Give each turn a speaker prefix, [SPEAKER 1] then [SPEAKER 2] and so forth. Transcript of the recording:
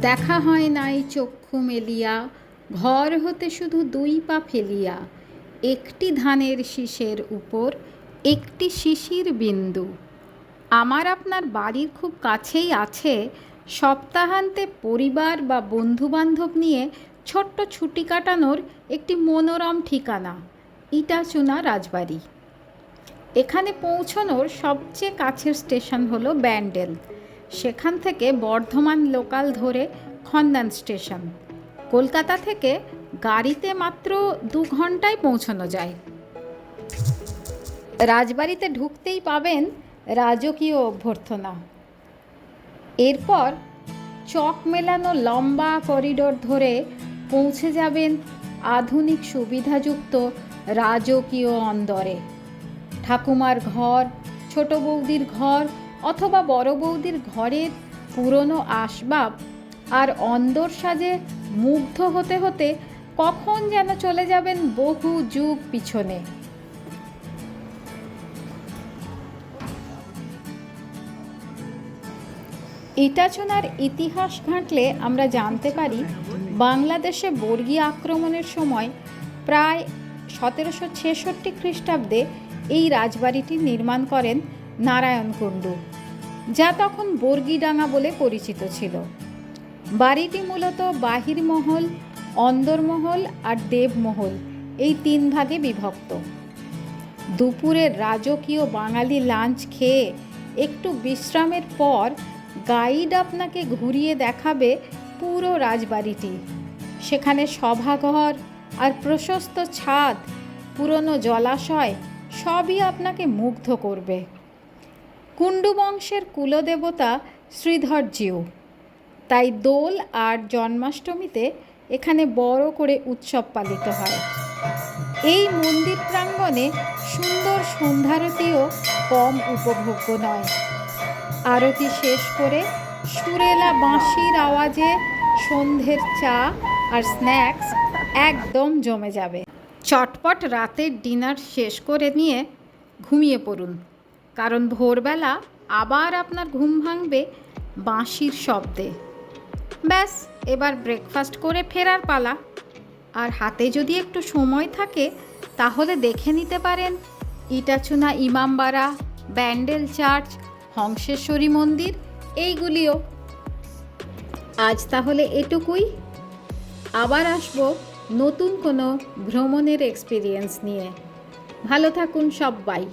[SPEAKER 1] দেখা হয় নাই চক্ষু মেলিয়া, ঘর হতে শুধু 2 পা ফেলিয়া, একটি ধানের শীষের উপর একটি শিশির বিন্দু। আমার আপনার বাড়ির খুব কাছেই আছে সপ্তাহান্তে পরিবার বা বন্ধুবান্ধব নিয়ে ছোট্ট ছুটি কাটানোর একটি মনোরম ঠিকানা, ইটাচুনা রাজবাড়ি। এখানে পৌঁছানোর সবচেয়ে কাছের স্টেশন হলো ব্যান্ডেল। সেখান থেকে বর্ধমান লোকাল ধরে খন্দান স্টেশন। কলকাতা থেকে গাড়িতে মাত্র 2 ঘন্টায় পৌঁছানো যায়। রাজবাড়িতে ঢুকতেই পাবেন রাজকীয় অভ্যর্থনা। এরপর চক মেলানো লম্বা করিডোর ধরে পৌঁছে যাবেন আধুনিক সুবিধাযুক্ত রাজকীয় অন্দরে। ঠাকুমার ঘর, ছোট বৌদির ঘর অথবা বড় বৌদির ঘরের পুরনো আসবাব আর অন্দর সাজে মুগ্ধ হতে হতে কখন যেন চলে যাবেন বহু যুগ পিছনে। ইটাচুনার ইতিহাস ঘাঁটলে আমরা জানতে পারি বাংলাদেশে বর্গী আক্রমণের সময় প্রায় 1766 খ্রিস্টাব্দে এই রাজবাড়িটি নির্মাণ করেন নারায়ণ কুণ্ডু, যা তখন বর্গীডাঙ্গা বলে পরিচিত ছিল। বাড়িটি মূলত বাহিরমহল, অন্দরমহল আর দেবমহল এই 3 ভাগে বিভক্ত। দুপুরের রাজকীয় বাঙালি লাঞ্চ খেয়ে একটু বিশ্রামের পর গাইড আপনাকে ঘুরিয়ে দেখাবে পুরো রাজবাড়িটি। সেখানে সভাঘর আর প্রশস্ত ছাদ, পুরনো জলাশয় সবই আপনাকে মুগ্ধ করবে। কুণ্ডু বংশের কুলদেবতা শ্রীধরজিউ, তাই দোল আর জন্মাষ্টমীতে এখানে বড় করে উৎসব পালিত হয়। এই মন্দির প্রাঙ্গণে সুন্দর সন্ধ্যারতিও কম উপভোগ্য নয়। আরতি শেষ করে সুরেলা বাঁশির আওয়াজে সন্ধ্যের চা আর স্ন্যাক্স একদম জমে যাবে। চটপট রাতের ডিনার শেষ করে নিয়ে ঘুমিয়ে পড়ুন, কারণ ভোরবেলা আবার আপনার ঘুম ভাঙবে বাঁশির শব্দে। ব্যাস, এবার ব্রেকফাস্ট করে ফেরার পালা। আর হাতে যদি একটু সময় থাকে তাহলে দেখে নিতে পারেন ইটাচুনা ইমামবাড়া, ব্যান্ডেল চার্চ, হংসেশ্বরী মন্দির, এইগুলিও। আজ তাহলে এটুকুই। আবার আসবো নতুন কোনো ভ্রমণের এক্সপিরিয়েন্স নিয়ে। ভালো থাকুন সবাই।